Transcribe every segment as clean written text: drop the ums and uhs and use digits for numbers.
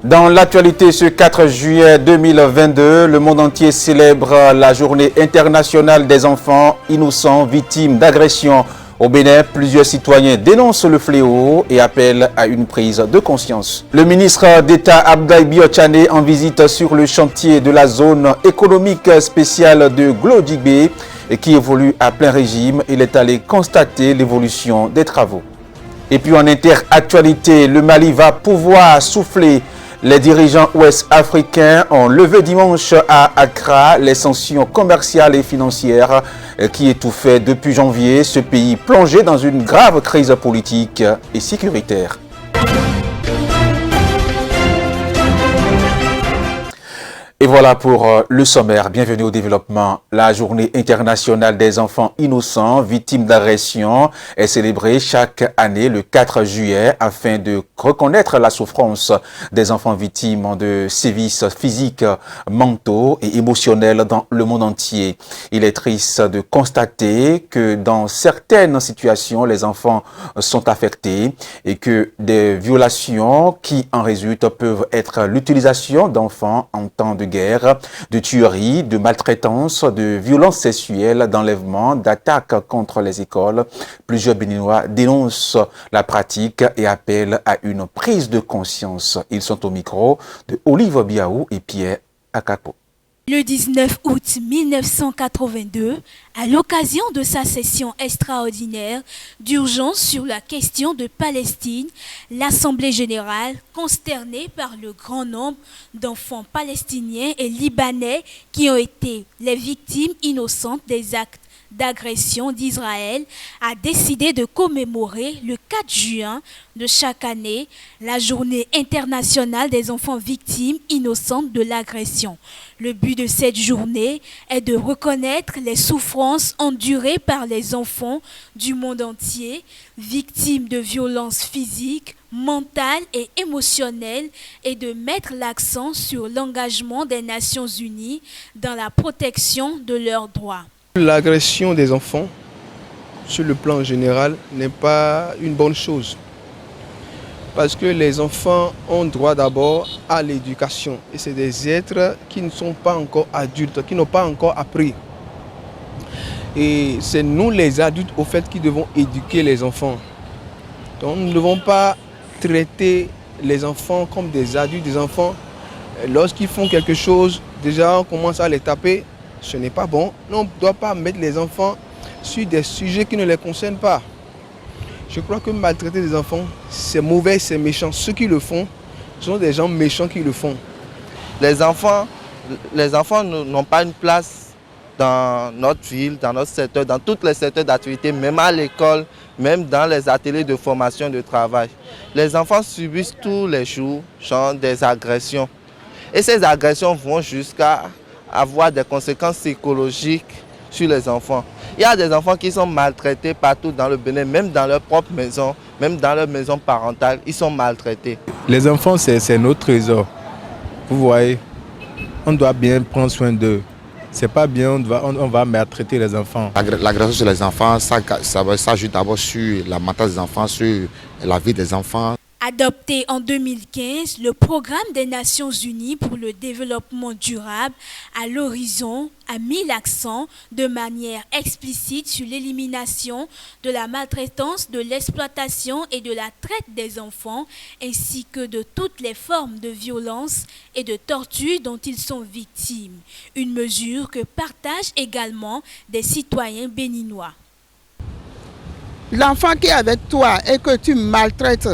Dans l'actualité, ce 4 juillet 2022, le monde entier célèbre la journée internationale des enfants innocents victimes d'agressions. Au Bénin, plusieurs citoyens dénoncent le fléau et appellent à une prise de conscience. Le ministre d'État Abdoulaye Biotchane, en visite sur le chantier de la zone économique spéciale de Glodjibé, qui évolue à plein régime, il est allé constater l'évolution des travaux. Et puis en interactualité, le Mali va pouvoir souffler. Les dirigeants ouest-africains ont levé dimanche à Accra les sanctions commerciales et financières qui étouffaient depuis janvier ce pays plongé dans une grave crise politique et sécuritaire. Et voilà pour le sommaire. Bienvenue au développement. La journée internationale des enfants innocents victimes d'agression est célébrée chaque année le 4 juillet afin de reconnaître la souffrance des enfants victimes de sévices physiques, mentaux et émotionnels dans le monde entier. Il est triste de constater que dans certaines situations, les enfants sont affectés et que des violations qui en résultent peuvent être l'utilisation d'enfants en temps de guerre, de tueries, de maltraitance, de violences sexuelles, d'enlèvement, d'attaques contre les écoles. Plusieurs Béninois dénoncent la pratique et appellent à une prise de conscience. Ils sont au micro de Olive Biaou et Pierre Akapo. Le 19 août 1982, à l'occasion de sa session extraordinaire d'urgence sur la question de Palestine, l'Assemblée générale, consternée par le grand nombre d'enfants palestiniens et libanais qui ont été les victimes innocentes des actes d'agression d'Israël, a décidé de commémorer le 4 juin de chaque année la journée internationale des enfants victimes innocentes de l'agression. Le but de cette journée est de reconnaître les souffrances endurées par les enfants du monde entier, victimes de violences physiques, mentales et émotionnelles, et de mettre l'accent sur l'engagement des Nations Unies dans la protection de leurs droits. L'agression des enfants, sur le plan général, n'est pas une bonne chose. Parce que les enfants ont droit d'abord à l'éducation. Et c'est des êtres qui ne sont pas encore adultes, qui n'ont pas encore appris. Et c'est nous les adultes, au fait, qui devons éduquer les enfants. Donc nous ne devons pas traiter les enfants comme des adultes, des enfants. Lorsqu'ils font quelque chose, déjà on commence à les taper. Ce n'est pas bon. On ne doit pas mettre les enfants sur des sujets qui ne les concernent pas. Je crois que maltraiter des enfants, c'est mauvais, c'est méchant. Ceux qui le font, ce sont des gens méchants qui le font. Les enfants n'ont pas une place dans notre ville, dans notre secteur, dans tous les secteurs d'activité, même à l'école, même dans les ateliers de formation de travail. Les enfants subissent tous les jours des agressions. Et ces agressions vont jusqu'à avoir des conséquences psychologiques sur les enfants. Il y a des enfants qui sont maltraités partout dans le Bénin, même dans leur propre maison, même dans leur maison parentale, ils sont maltraités. Les enfants, c'est notre trésor. Vous voyez, on doit bien prendre soin d'eux. C'est pas bien, on va maltraiter les enfants. L'agression sur les enfants, ça joue d'abord sur la mentale des enfants, sur la vie des enfants. Adopté en 2015, le Programme des Nations Unies pour le développement durable à l'horizon a mis l'accent de manière explicite sur l'élimination de la maltraitance, de l'exploitation et de la traite des enfants, ainsi que de toutes les formes de violence et de torture dont ils sont victimes. Une mesure que partagent également des citoyens béninois. L'enfant qui est avec toi et que tu maltraites,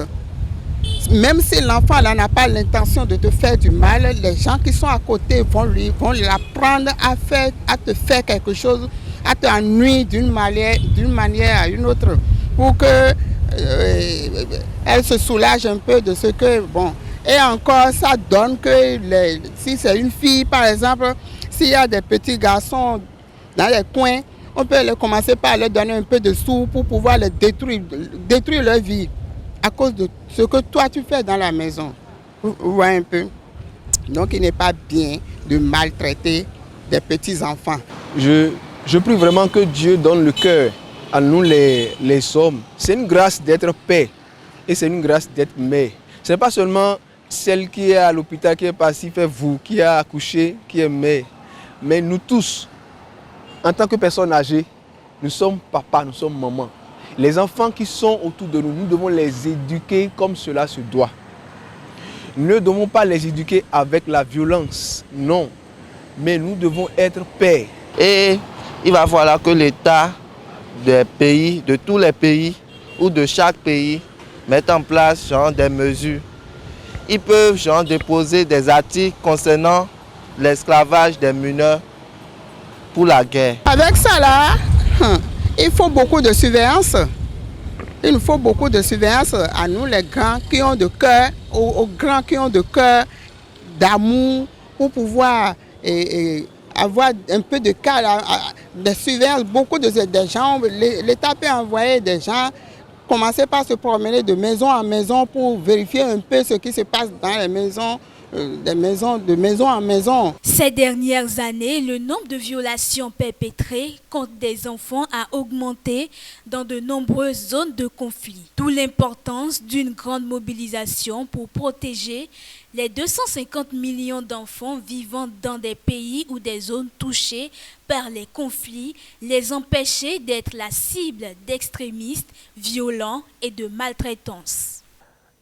même si l'enfant n'a pas l'intention de te faire du mal, les gens qui sont à côté vont l'apprendre à te faire quelque chose, à t'ennuyer d'une manière à une autre, pour que elle se soulage un peu de ce que, bon. Et encore, ça donne que si c'est une fille, par exemple, s'il y a des petits garçons dans les coins, on peut commencer par leur donner un peu de sous pour pouvoir les détruire leur vie, à cause de ce que toi tu fais dans la maison. Vous voyez un peu. Donc il n'est pas bien de maltraiter des petits enfants. Je prie vraiment que Dieu donne le cœur à nous les hommes. C'est une grâce d'être père et c'est une grâce d'être mère. Ce n'est pas seulement celle qui est à l'hôpital, qui est passif, est vous, qui a accouché, qui est mère. Mais nous tous, en tant que personnes âgées, nous sommes papa, nous sommes maman. Les enfants qui sont autour de nous, nous devons les éduquer comme cela se doit. Nous ne devons pas les éduquer avec la violence, non. Mais nous devons être pères. Et il va falloir que l'État des pays, de tous les pays ou de chaque pays, mette en place genre, des mesures. Ils peuvent genre, déposer des articles concernant l'esclavage des mineurs pour la guerre. Avec ça là, il faut beaucoup de surveillance. Il nous faut beaucoup de surveillance à nous les grands qui ont de cœur, aux grands qui ont de cœur, d'amour, pour pouvoir avoir un peu de cas, de surveillance. Beaucoup de gens, l'État peut envoyer des gens, commencer par se promener de maison en maison pour vérifier un peu ce qui se passe dans les maisons, de maison en maison. Ces dernières années, le nombre de violations perpétrées contre des enfants a augmenté dans de nombreuses zones de conflit. D'où l'importance d'une grande mobilisation pour protéger les 250 millions d'enfants vivant dans des pays ou des zones touchées par les conflits, les empêcher d'être la cible d'extrémistes violents et de maltraitance.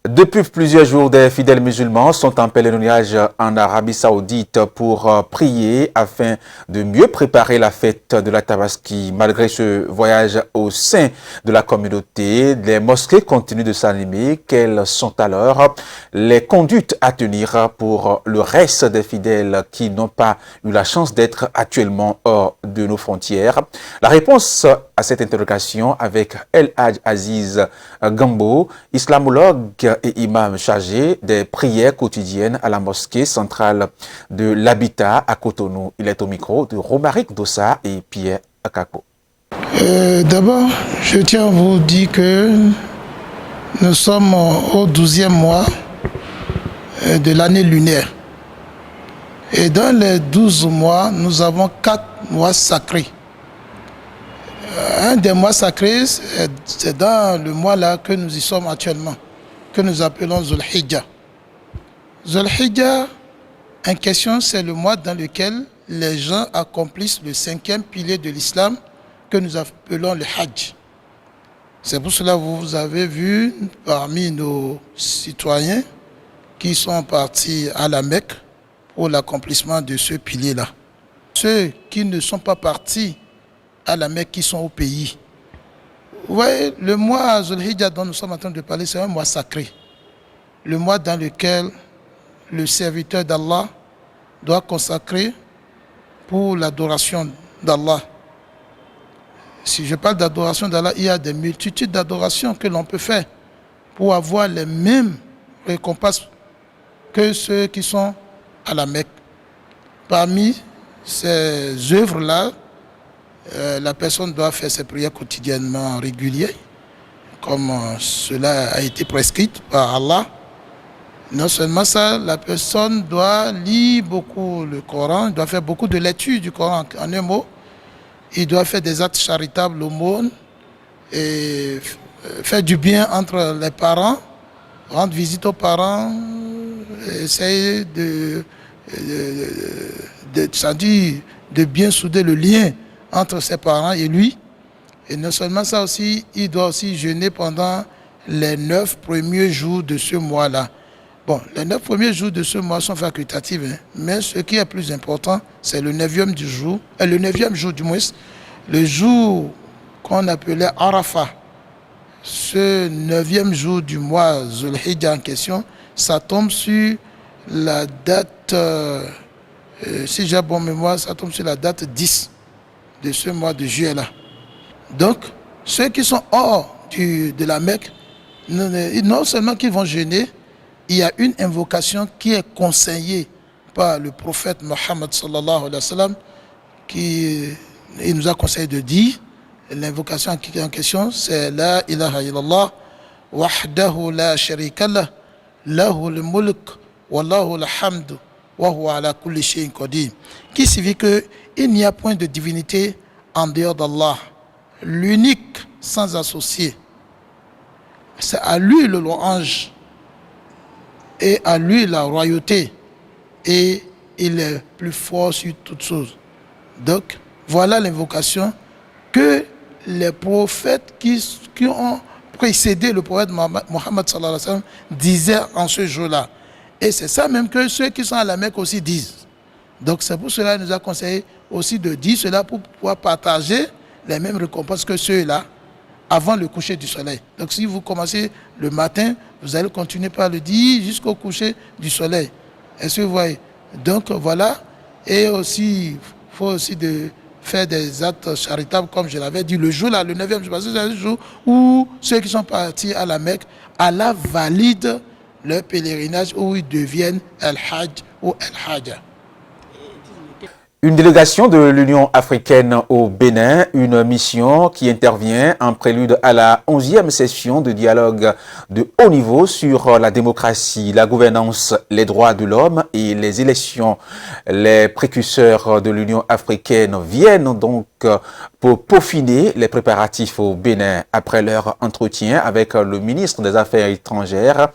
Depuis plusieurs jours, des fidèles musulmans sont en pèlerinage en Arabie Saoudite pour prier afin de mieux préparer la fête de la Tabaski. Malgré ce voyage au sein de la communauté, les mosquées continuent de s'animer. Quelles sont alors les conduites à tenir pour le reste des fidèles qui n'ont pas eu la chance d'être actuellement hors de nos frontières? La réponse à cette interrogation avec El Hadj Aziz Gambo, islamologue et imam chargé des prières quotidiennes à la mosquée centrale de l'Habitat à Cotonou. Il est au micro de Romaric Dossa et Pierre Akako. D'abord, je tiens à vous dire que nous sommes au 12e mois de l'année lunaire. Et dans les 12 mois, nous avons 4 mois sacrés. Un des mois sacrés, c'est dans le mois là que nous y sommes actuellement, que nous appelons Zulhijjah. Zulhijjah, en question, c'est le mois dans lequel les gens accomplissent le 5e pilier de l'islam que nous appelons le Hajj. C'est pour cela que vous avez vu parmi nos citoyens qui sont partis à la Mecque pour l'accomplissement de ce pilier-là. Ceux qui ne sont pas partis à la Mecque, qui sont au pays. Vous voyez, le mois Zulhijjah dont nous sommes en train de parler, c'est un mois sacré. Le mois dans lequel le serviteur d'Allah doit consacrer pour l'adoration d'Allah. Si je parle d'adoration d'Allah, il y a des multitudes d'adorations que l'on peut faire pour avoir les mêmes récompenses que ceux qui sont à la Mecque. Parmi ces œuvres-là, la personne doit faire ses prières quotidiennement régulières, comme cela a été prescrit par Allah. Non seulement ça, la personne doit lire beaucoup le Coran, doit faire beaucoup de lectures du Coran en un mot. Il doit faire des actes charitables, l'aumône, et faire du bien entre les parents, rendre visite aux parents, essayer de bien souder le lien entre ses parents et lui. Et non seulement ça aussi, il doit aussi jeûner pendant les 9 premiers jours de ce mois-là. Bon, les 9 premiers jours de ce mois sont facultatifs, hein, mais ce qui est plus important, c'est le 9e jour, le 9e jour du mois, le jour qu'on appelait Arafat. Ce 9e jour du mois Zulhijjah en question, ça tombe sur la date, si j'ai bonne mémoire, ça tombe sur la date 10 de ce mois de juillet-là. Donc, ceux qui sont hors de la Mecque, non seulement qu'ils vont jeûner, il y a une invocation qui est conseillée par le prophète Mohammed sallallahu alayhi wa sallam, qui il nous a conseillé de dire. L'invocation en question, c'est La ilaha illallah, wahdahu la sharika lah, lahul mulk, wallahu alhamdu, wa huwa ala kulli shay'in qadir. Qui signifie qu'il n'y a point de divinité en dehors d'Allah, l'unique sans associé. C'est à lui le louange. et à lui la royauté, et il est plus fort sur toutes choses. Donc, voilà l'invocation que les prophètes qui ont précédé le prophète Mohammed sallallahu alayhi wa sallam disaient en ce jour-là. Et c'est ça même que ceux qui sont à la Mecque aussi disent. Donc c'est pour cela qu'il nous a conseillé aussi de dire cela pour pouvoir partager les mêmes récompenses que ceux-là avant le coucher du soleil. Donc si vous commencez le matin, vous allez continuer par le dire jusqu'au coucher du soleil. Est-ce que vous voyez? Donc voilà. Et aussi, il faut aussi faire des actes charitables, comme je l'avais dit, le jour là, le 9e jour, c'est le jour où ceux qui sont partis à la Mecque, Allah valide leur pèlerinage où ils deviennent El-Hajj ou El-Hajja. Une délégation de l'Union africaine au Bénin, une mission qui intervient en prélude à la 11e session de dialogue de haut niveau sur la démocratie, la gouvernance, les droits de l'homme et les élections. Les précurseurs de l'Union africaine viennent donc pour peaufiner les préparatifs au Bénin après leur entretien avec le ministre des Affaires étrangères.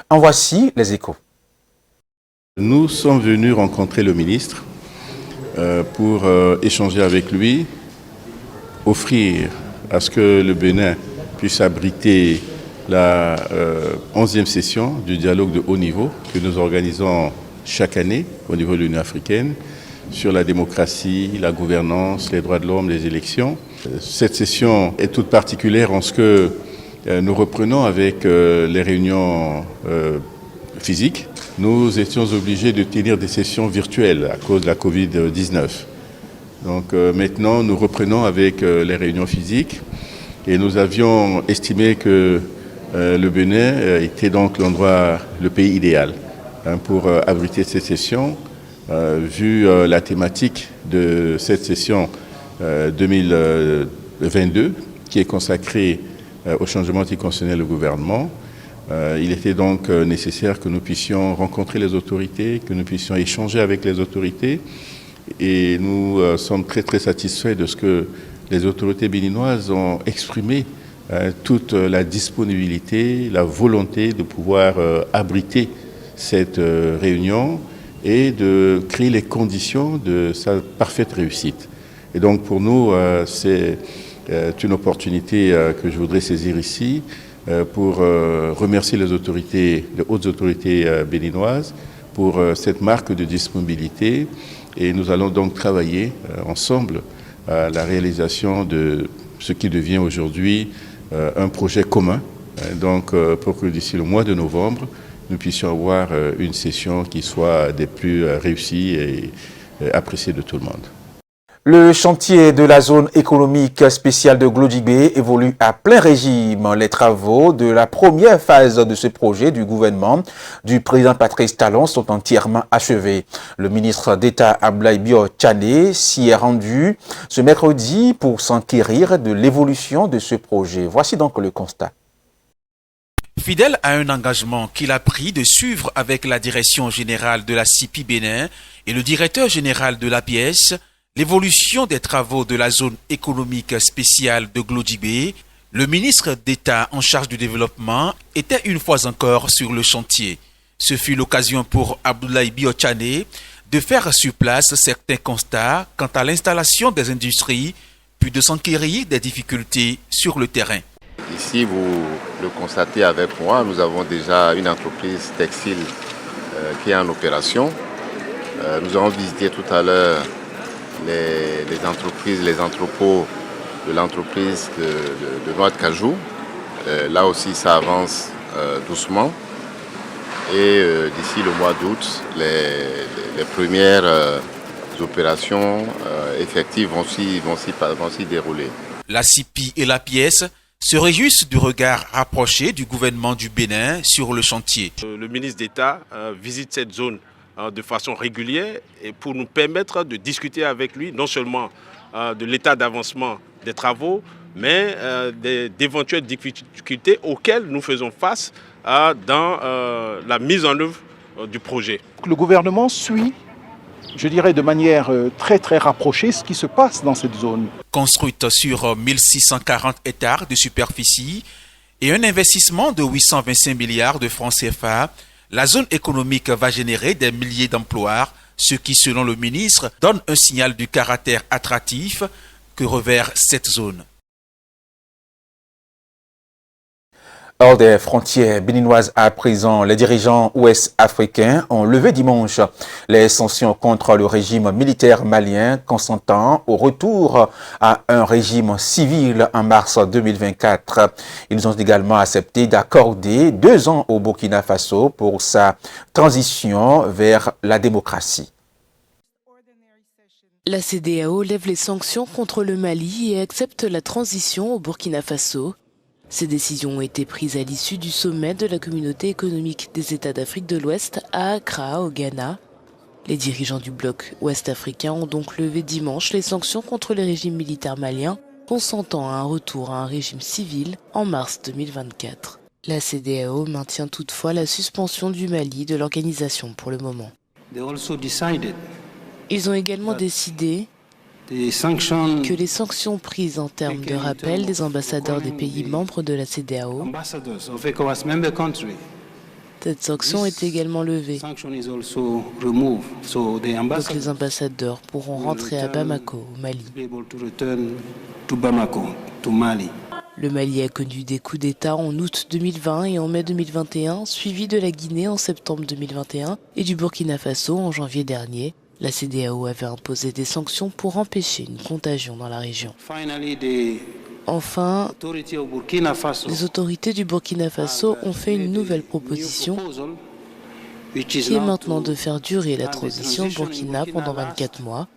En voici les échos. Nous sommes venus rencontrer le ministre pour échanger avec lui, offrir à ce que le Bénin puisse abriter la 11e session du dialogue de haut niveau que nous organisons chaque année au niveau de l'Union africaine sur la démocratie, la gouvernance, les droits de l'homme, les élections. Cette session est toute particulière en ce que nous reprenons avec les réunions physiques. Nous étions obligés de tenir des sessions virtuelles à cause de la Covid-19. Donc maintenant, nous reprenons avec les réunions physiques et nous avions estimé que le Bénin était donc le pays idéal pour abriter cette session, vu la thématique de cette session 2022 qui est consacrée au changement anticonstitutionnel au gouvernement. Il était donc nécessaire que nous puissions rencontrer les autorités, que nous puissions échanger avec les autorités. Et nous sommes très très satisfaits de ce que les autorités béninoises ont exprimé toute la disponibilité, la volonté de pouvoir abriter cette réunion et de créer les conditions de sa parfaite réussite. Et donc pour nous, c'est une opportunité que je voudrais saisir ici pour remercier les hautes autorités béninoises pour cette marque de disponibilité. Et nous allons donc travailler ensemble à la réalisation de ce qui devient aujourd'hui un projet commun. Donc pour que d'ici le mois de novembre, nous puissions avoir une session qui soit des plus réussies et appréciée de tout le monde. Le chantier de la zone économique spéciale de Glodjibé évolue à plein régime. Les travaux de la première phase de ce projet du gouvernement du président Patrice Talon sont entièrement achevés. Le ministre d'État Abdoulaye Bio Tchané s'y est rendu ce mercredi pour s'enquérir de l'évolution de ce projet. Voici donc le constat. Fidèle à un engagement qu'il a pris de suivre avec la direction générale de la CIPI Bénin et le directeur général de l'APS, l'évolution des travaux de la zone économique spéciale de Glodjibé, le ministre d'État en charge du développement était une fois encore sur le chantier. Ce fut l'occasion pour Abdoulaye Bio Tchané de faire sur place certains constats quant à l'installation des industries, puis de s'enquérir des difficultés sur le terrain. Ici, vous le constatez avec moi, nous avons déjà une entreprise textile qui est en opération. Nous avons visité tout à l'heure les entreprises, les entrepôts de l'entreprise de noix de cajou. Là aussi, ça avance doucement. Et d'ici le mois d'août, les premières opérations effectives vont s'y dérouler. La CIPI et la pièce se réjouissent du regard rapproché du gouvernement du Bénin sur le chantier. Le ministre d'État visite cette zone de façon régulière et pour nous permettre de discuter avec lui non seulement de l'état d'avancement des travaux, mais d'éventuelles difficultés auxquelles nous faisons face dans la mise en œuvre du projet. Le gouvernement suit, je dirais de manière très très rapprochée, ce qui se passe dans cette zone. Construite sur 1640 hectares de superficie et un investissement de 825 milliards de francs CFA, La zone économique va générer des milliers d'emplois, ce qui, selon le ministre, donne un signal du caractère attractif que revêt cette zone. Hors des frontières béninoises à présent, les dirigeants ouest-africains ont levé dimanche les sanctions contre le régime militaire malien consentant au retour à un régime civil en mars 2024. Ils ont également accepté d'accorder 2 ans au Burkina Faso pour sa transition vers la démocratie. La CEDEAO lève les sanctions contre le Mali et accepte la transition au Burkina Faso. Ces décisions ont été prises à l'issue du sommet de la Communauté économique des États d'Afrique de l'Ouest à Accra, au Ghana. Les dirigeants du bloc ouest-africain ont donc levé dimanche les sanctions contre le régime militaire malien, consentant à un retour à un régime civil en mars 2024. La CEDEAO maintient toutefois la suspension du Mali de l'organisation pour le moment. Ils ont également décidé que les sanctions prises en termes de rappel des ambassadeurs des pays membres de la CEDEAO, cette sanction est également levée. Donc les ambassadeurs pourront rentrer à Bamako, au Mali. Le Mali a connu des coups d'État en août 2020 et en mai 2021, suivi de la Guinée en septembre 2021 et du Burkina Faso en janvier dernier. La CEDEAO avait imposé des sanctions pour empêcher une contagion dans la région. Enfin, les autorités du Burkina Faso ont fait une nouvelle proposition qui est maintenant de faire durer la transition au Burkina pendant 24 mois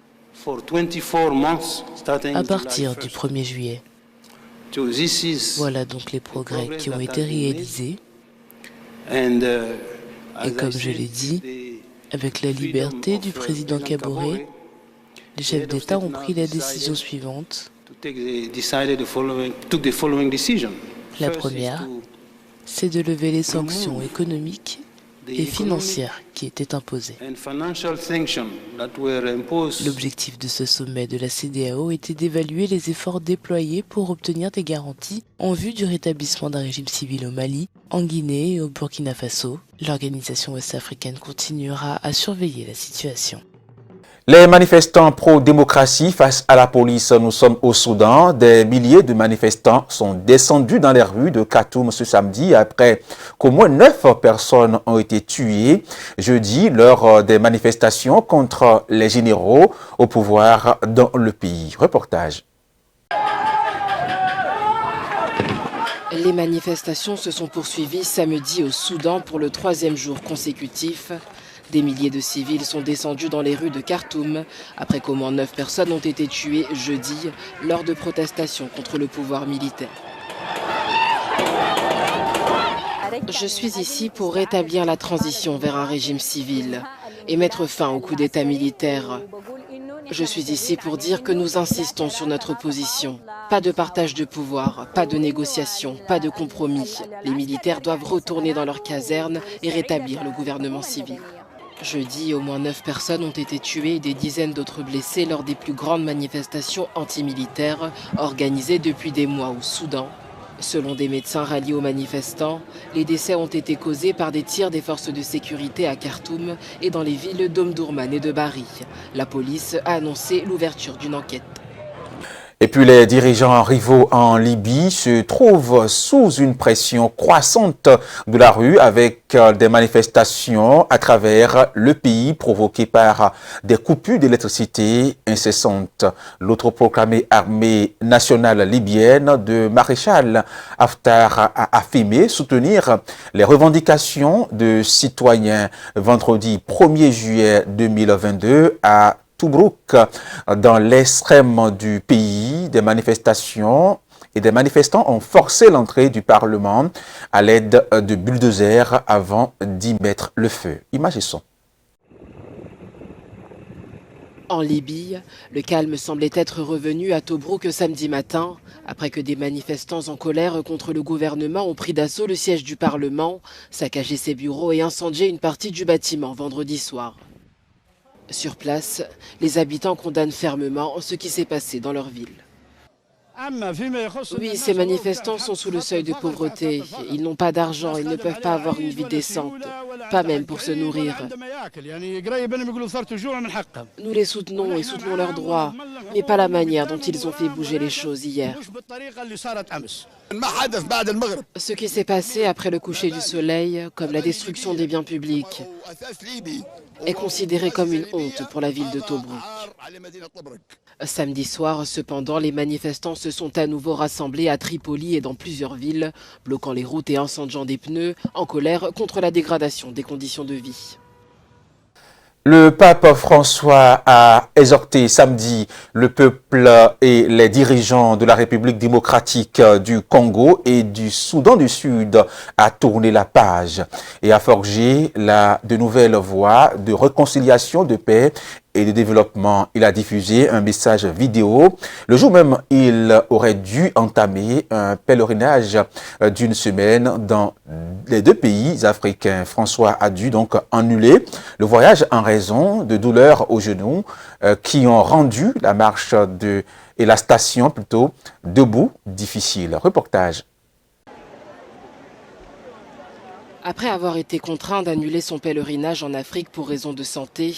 à partir du 1er juillet. Voilà donc les progrès qui ont été réalisés. Et comme je l'ai dit, avec la liberté du président Kaboré, les chefs d'État ont pris la décision suivante. La première, c'est de lever les sanctions économiques et financières qui étaient imposées. L'objectif de ce sommet de la CEDEAO était d'évaluer les efforts déployés pour obtenir des garanties en vue du rétablissement d'un régime civil au Mali, en Guinée et au Burkina Faso. L'organisation ouest-africaine continuera à surveiller la situation. Les manifestants pro-démocratie face à la police. Nous sommes au Soudan. Des milliers de manifestants sont descendus dans les rues de Khartoum ce samedi après qu'au moins 9 personnes ont été tuées jeudi lors des manifestations contre les généraux au pouvoir dans le pays. Reportage. Les manifestations se sont poursuivies samedi au Soudan pour le 3e jour consécutif. Des milliers de civils sont descendus dans les rues de Khartoum après qu'au moins 9 personnes ont été tuées jeudi lors de protestations contre le pouvoir militaire. Je suis ici pour rétablir la transition vers un régime civil et mettre fin au coup d'État militaire. Je suis ici pour dire que nous insistons sur notre position. Pas de partage de pouvoir, pas de négociation, pas de compromis. Les militaires doivent retourner dans leurs casernes et rétablir le gouvernement civil. Jeudi, au moins 9 personnes ont été tuées et des dizaines d'autres blessées lors des plus grandes manifestations antimilitaires organisées depuis des mois au Soudan. Selon des médecins ralliés aux manifestants, les décès ont été causés par des tirs des forces de sécurité à Khartoum et dans les villes d'Omdurman et de Bari. La police a annoncé l'ouverture d'une enquête. Et puis les dirigeants rivaux en Libye se trouvent sous une pression croissante de la rue avec des manifestations à travers le pays provoquées par des coupures d'électricité incessantes. L'autoproclamée armée nationale libyenne de maréchal Haftar a affirmé soutenir les revendications de citoyens vendredi 1er juillet 2022 à Tobrouk, dans l'extrême du pays. Des manifestations et des manifestants ont forcé l'entrée du Parlement à l'aide de bulldozers avant d'y mettre le feu. Images et son. En Libye, le calme semblait être revenu à Tobrouk samedi matin, après que des manifestants en colère contre le gouvernement ont pris d'assaut le siège du Parlement, saccagé ses bureaux et incendié une partie du bâtiment vendredi soir. Sur place, les habitants condamnent fermement ce qui s'est passé dans leur ville. Oui, ces manifestants sont sous le seuil de pauvreté. Ils n'ont pas d'argent, ils ne peuvent pas avoir une vie décente, pas même pour se nourrir. Nous les soutenons et soutenons leurs droits, mais pas la manière dont ils ont fait bouger les choses hier. Ce qui s'est passé après le coucher du soleil, comme la destruction des biens publics, est considéré comme une honte pour la ville de Tobrouk. Samedi soir, cependant, les manifestants se sont à nouveau rassemblés à Tripoli et dans plusieurs villes, bloquant les routes et incendiant des pneus, en colère contre la dégradation des conditions de vie. Le pape François a exhorté samedi le peuple et les dirigeants de la République démocratique du Congo et du Soudan du Sud à tourner la page et à forger de nouvelles voies de réconciliation, de paix et de développement. Il a diffusé un message vidéo. Le jour même, il aurait dû entamer un pèlerinage d'une semaine dans les deux pays africains. François a dû donc annuler le voyage en raison de douleurs aux genoux qui ont rendu la marche et la station plutôt debout difficile. Reportage. Après avoir été contraint d'annuler son pèlerinage en Afrique pour raison de santé,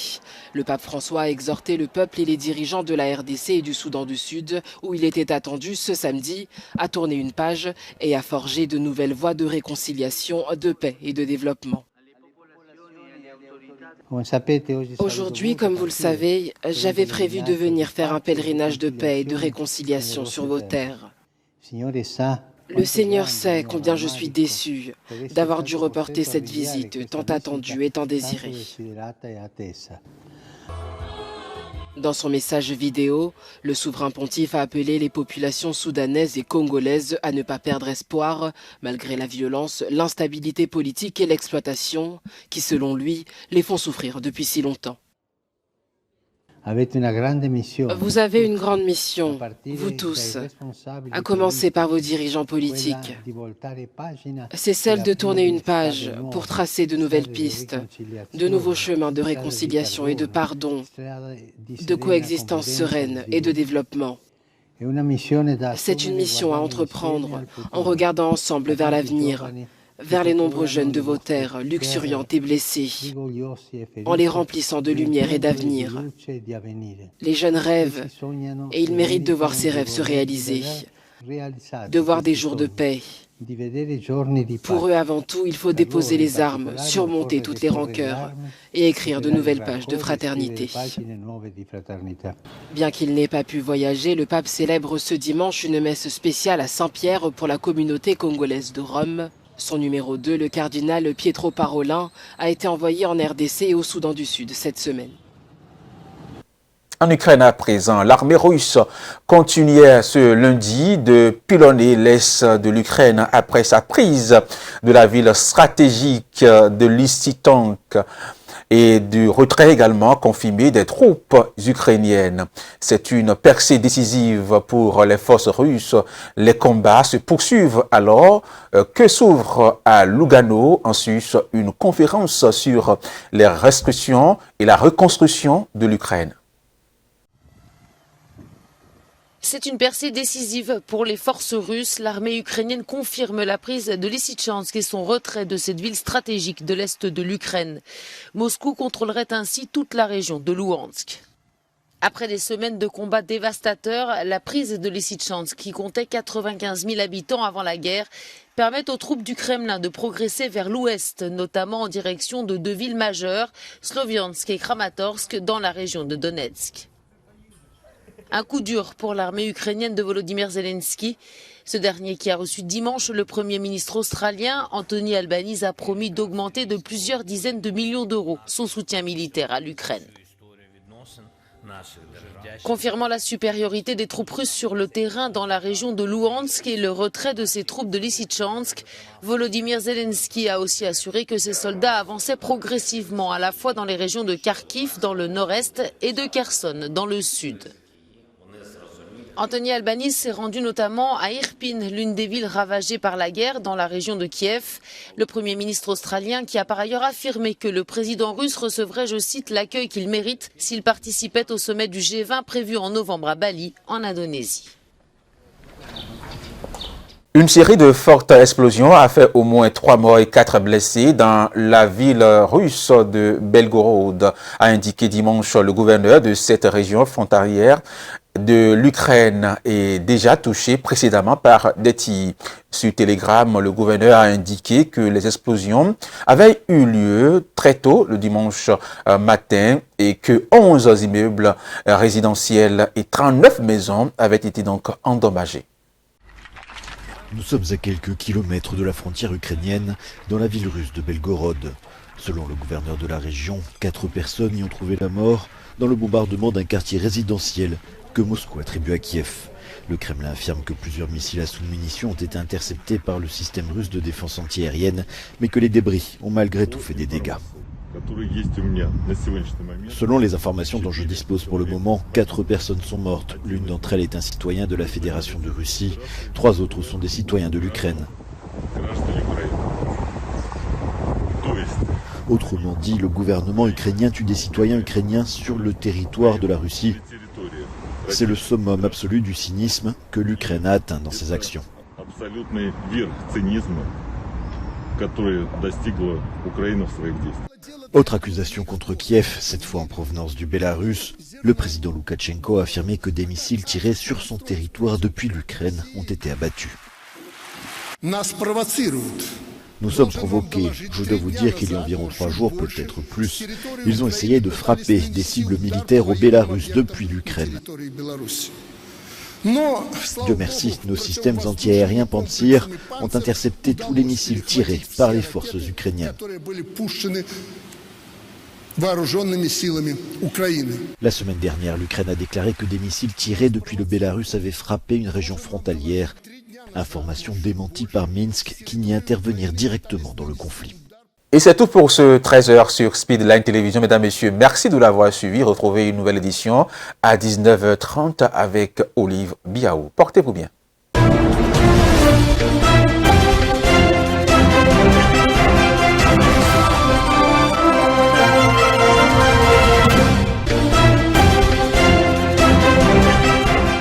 le pape François a exhorté le peuple et les dirigeants de la RDC et du Soudan du Sud, où il était attendu ce samedi, à tourner une page et à forger de nouvelles voies de réconciliation, de paix et de développement. Aujourd'hui, comme vous le savez, j'avais prévu de venir faire un pèlerinage de paix et de réconciliation sur vos terres. Le Seigneur sait combien je suis déçu d'avoir dû reporter cette visite tant attendue et tant désirée. Dans son message vidéo, le souverain pontife a appelé les populations soudanaises et congolaises à ne pas perdre espoir, malgré la violence, l'instabilité politique et l'exploitation, qui selon lui, les font souffrir depuis si longtemps. Vous avez une grande mission, vous tous, à commencer par vos dirigeants politiques. C'est celle de tourner une page pour tracer de nouvelles pistes, de nouveaux chemins de réconciliation et de pardon, de coexistence sereine et de développement. C'est une mission à entreprendre en regardant ensemble vers l'avenir, vers les nombreux jeunes de vos terres, luxuriantes et blessés, en les remplissant de lumière et d'avenir. Les jeunes rêvent, et ils méritent de voir ces rêves se réaliser, de voir des jours de paix. Pour eux, avant tout, il faut déposer les armes, surmonter toutes les rancœurs et écrire de nouvelles pages de fraternité. Bien qu'il n'ait pas pu voyager, le pape célèbre ce dimanche une messe spéciale à Saint-Pierre pour la communauté congolaise de Rome. Son numéro 2, le cardinal Pietro Parolin, a été envoyé en RDC et au Soudan du Sud cette semaine. En Ukraine à présent, l'armée russe continuait ce lundi de pilonner l'est de l'Ukraine après sa prise de la ville stratégique de Lysychansk et du retrait également confirmé des troupes ukrainiennes. C'est une percée décisive pour les forces russes. Les combats se poursuivent alors que s'ouvre à Lugano, en Suisse, une conférence sur les restrictions et la reconstruction de l'Ukraine. C'est une percée décisive pour les forces russes. L'armée ukrainienne confirme la prise de Lysychansk et son retrait de cette ville stratégique de l'est de l'Ukraine. Moscou contrôlerait ainsi toute la région de Louhansk. Après des semaines de combats dévastateurs, la prise de Lysychansk, qui comptait 95 000 habitants avant la guerre, permet aux troupes du Kremlin de progresser vers l'ouest, notamment en direction de deux villes majeures, Sloviansk et Kramatorsk, dans la région de Donetsk. Un coup dur pour l'armée ukrainienne de Volodymyr Zelensky. Ce dernier, qui a reçu dimanche le Premier ministre australien, Anthony Albanese, a promis d'augmenter de plusieurs dizaines de millions d'euros son soutien militaire à l'Ukraine. Confirmant la supériorité des troupes russes sur le terrain dans la région de Louhansk et le retrait de ses troupes de Lysychansk, Volodymyr Zelensky a aussi assuré que ses soldats avançaient progressivement à la fois dans les régions de Kharkiv dans le nord-est et de Kherson dans le sud. Anthony Albanese s'est rendu notamment à Irpin, l'une des villes ravagées par la guerre dans la région de Kiev. Le Premier ministre australien qui a par ailleurs affirmé que le président russe recevrait, je cite, l'accueil qu'il mérite s'il participait au sommet du G20 prévu en novembre à Bali, en Indonésie. Une série de fortes explosions a fait au moins 3 morts et 4 blessés dans la ville russe de Belgorod, a indiqué dimanche le gouverneur de cette région frontalière de l'Ukraine est déjà touché précédemment par des tirs. Sur Telegram, le gouverneur a indiqué que les explosions avaient eu lieu très tôt le dimanche matin et que 11 immeubles résidentiels et 39 maisons avaient été donc endommagés. Nous sommes à quelques kilomètres de la frontière ukrainienne, dans la ville russe de Belgorod. Selon le gouverneur de la région, 4 personnes y ont trouvé la mort dans le bombardement d'un quartier résidentiel que Moscou attribue à Kiev. Le Kremlin affirme que plusieurs missiles à sous-munitions ont été interceptés par le système russe de défense antiaérienne, mais que les débris ont malgré tout fait des dégâts. Selon les informations dont je dispose pour le moment, 4 personnes sont mortes. L'une d'entre elles est un citoyen de la Fédération de Russie. 3 autres sont des citoyens de l'Ukraine. Autrement dit, le gouvernement ukrainien tue des citoyens ukrainiens sur le territoire de la Russie. C'est le summum absolu du cynisme que l'Ukraine a atteint dans ses actions. Autre accusation contre Kiev, cette fois en provenance du Bélarus. Le président Loukachenko a affirmé que des missiles tirés sur son territoire depuis l'Ukraine ont été abattus. Nous sommes provoqués. Je dois vous dire qu'il y a environ 3 jours, peut-être plus, ils ont essayé de frapper des cibles militaires au Bélarus depuis l'Ukraine. Dieu merci, nos systèmes antiaériens Pantsir ont intercepté tous les missiles tirés par les forces ukrainiennes. La semaine dernière, l'Ukraine a déclaré que des missiles tirés depuis le Bélarus avaient frappé une région frontalière. Information démentie par Minsk qui nie intervenir directement dans le conflit. Et c'est tout pour ce 13h sur Speedline Télévision. Mesdames, Messieurs, merci de l'avoir suivi. Retrouvez une nouvelle édition à 19h30 avec Olive Biaou. Portez-vous bien.